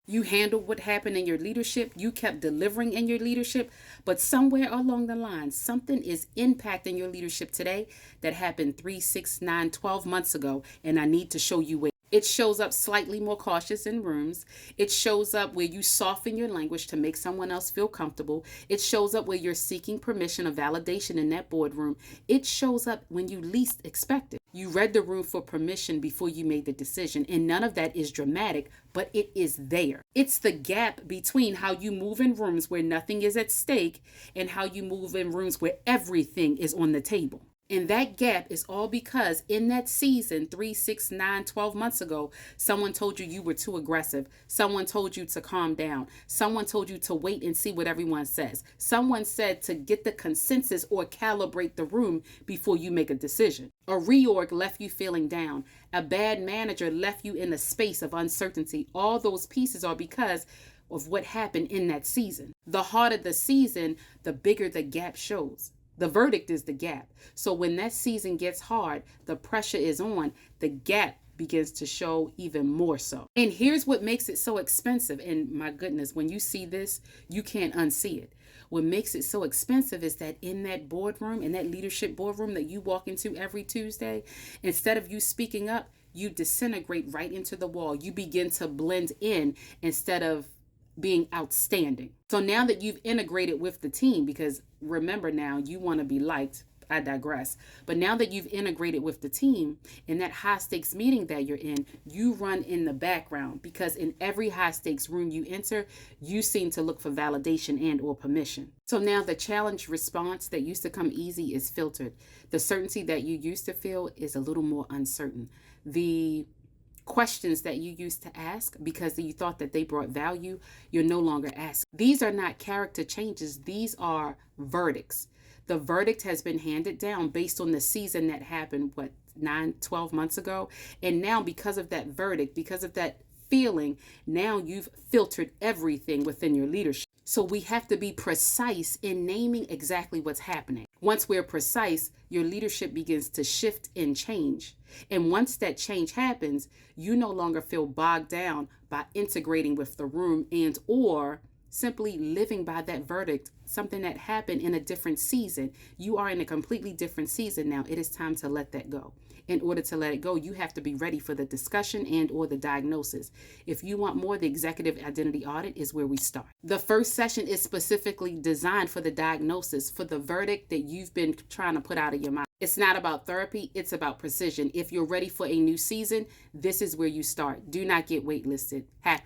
You handled what happened in your leadership. You kept delivering in your leadership. But somewhere along the line, something is impacting your leadership today that happened 3, 6, 9, 12 months ago. And I need to show you where. It shows up slightly more cautious in rooms. It shows up where you soften your language to make someone else feel comfortable. It shows up where you're seeking permission or validation in that boardroom. It shows up when you least expect it. You read the room for permission before you made the decision, and none of that is dramatic, but it is there. It's the gap between how you move in rooms where nothing is at stake and how you move in rooms where everything is on the table. And that gap is all because in that season, 3, 6, 9, 12 months ago, someone told you were too aggressive. Someone told you to calm down. Someone told you to wait and see what everyone says. Someone said to get the consensus or calibrate the room before you make a decision. A reorg left you feeling down. A bad manager left you in a space of uncertainty. All those pieces are because of what happened in that season. The harder the season, the bigger the gap shows. The verdict is the gap. So when that season gets hard, the pressure is on, the gap begins to show even more so. And here's what makes it so expensive. And my goodness, when you see this, you can't unsee it. What makes it so expensive is that in that boardroom, in that leadership boardroom that you walk into every Tuesday, instead of you speaking up, you disintegrate right into the wall. You begin to blend in instead of being outstanding. So now that you've integrated with the team, because remember now you want to be liked, I digress. But now that you've integrated with the team in that high stakes meeting that you're in, you run in the background because in every high stakes room you enter, you seem to look for validation and or permission. So now the challenge response that used to come easy is filtered. The certainty that you used to feel is a little more uncertain. The questions that you used to ask because you thought that they brought value, you're no longer asking. These are not character changes. These are verdicts. The verdict has been handed down based on the season that happened, 9, 12 months ago. And now because of that verdict, because of that feeling, now you've filtered everything within your leadership. So we have to be precise in naming exactly what's happening. Once we're precise, your leadership begins to shift and change. And once that change happens, you no longer feel bogged down by integrating with the room and or simply living by that verdict, something that happened in a different season. You are in a completely different season now. It is time to let that go. In order to let it go, you have to be ready for the discussion and or the diagnosis. If you want more, the executive identity audit is where we start. The first session is specifically designed for the diagnosis, for the verdict that you've been trying to put out of your mind. It's not about therapy, it's about precision. If you're ready for a new season, this is where you start. Do not get waitlisted. Happy